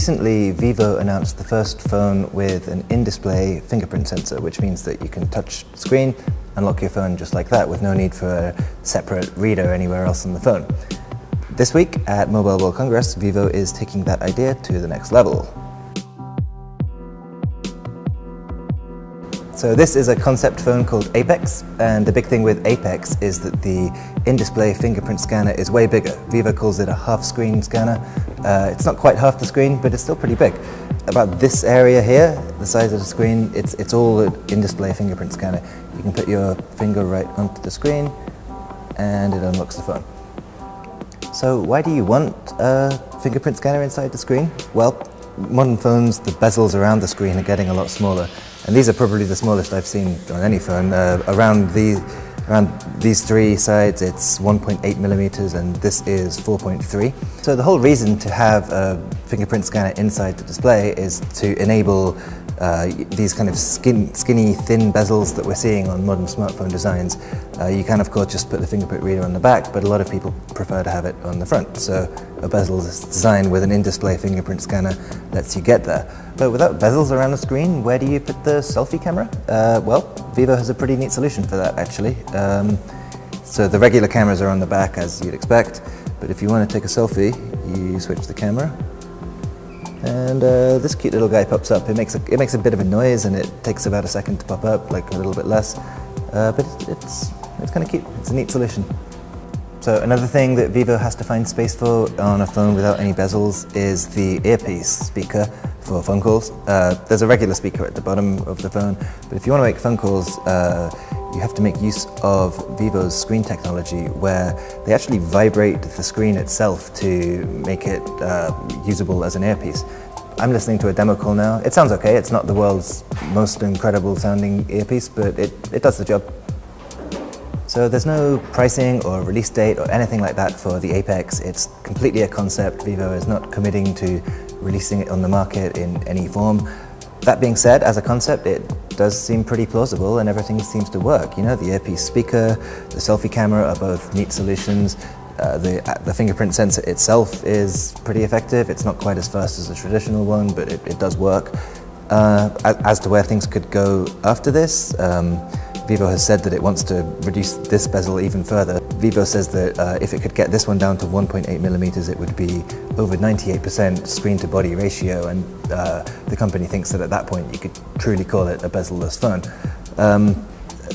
Recently, Vivo announced the first phone with an in-display fingerprint sensor, which means that you can touch the screen, unlock your phone just like that with no need for a separate reader anywhere else on the phone. This week at Mobile World Congress, Vivo is taking that idea to the next level. So this is a concept phone called Apex, and the big thing with Apex is that the in-display fingerprint scanner is way bigger. Vivo calls it a half-screen scanner. It's not quite half the screen, but it's still pretty big. About this area here, the size of the screen, it's all an in-display fingerprint scanner. You can put your finger right onto the screen, and it unlocks the phone. So why do you want a fingerprint scanner inside the screen? Well, modern phones, the bezels around the screen are getting a lot smaller. And these are probably the smallest I've seen on any phone. Around these three sides, it's 1.8 millimeters, and this is 4.3. So the whole reason to have a fingerprint scanner inside the display is to enable these kind of skinny, thin bezels that we're seeing on modern smartphone designs. You can, of course, just put the fingerprint reader on the back, but a lot of people prefer to have it on the front. So a bezel-less design with an in-display fingerprint scanner lets you get there. But without bezels around the screen, where do you put the selfie camera? Well, Vivo has a pretty neat solution for that, actually. So the regular cameras are on the back, as you'd expect, but if you want to take a selfie, you switch the camera, and this cute little guy pops up. It makes a bit of a noise, and it takes about a second to pop up, like a little bit less, but it's kind of cute. It's a neat solution. So another thing that Vivo has to find space for on a phone without any bezels is the earpiece speaker for phone calls. There's a regular speaker at the bottom of the phone, but if you want to make phone calls, you have to make use of Vivo's screen technology, where they actually vibrate the screen itself to make it usable as an earpiece. I'm listening to a demo call now. It sounds okay. It's not the world's most incredible sounding earpiece, but it does the job. So there's no pricing or release date or anything like that for the Apex. It's completely a concept. Vivo is not committing to releasing it on the market in any form. That being said, as a concept, it does seem pretty plausible and everything seems to work. You know, the earpiece speaker, the selfie camera are both neat solutions. The fingerprint sensor itself is pretty effective. It's not quite as fast as a traditional one, but it does work. As to where things could go after this, Vivo has said that it wants to reduce this bezel even further. Vivo says that if it could get this one down to 1.8 millimeters, it would be over 98% screen-to-body ratio, and the company thinks that at that point you could truly call it a bezel-less phone.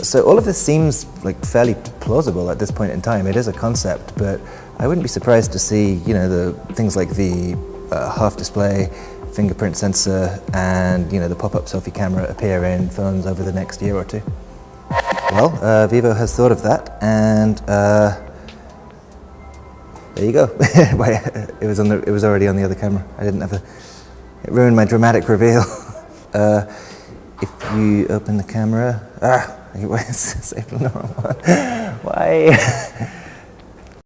So all of this seems like fairly plausible at this point in time. It is a concept, but I wouldn't be surprised to see, you know, the things like the half-display fingerprint sensor and, you know, the pop-up selfie camera appear in phones over the next year or two. Well, Vivo has thought of that, and there you go. It was already on the other camera. I didn't have it ruined my dramatic reveal. If you open the camera, wait, it's saved on the wrong one. Why?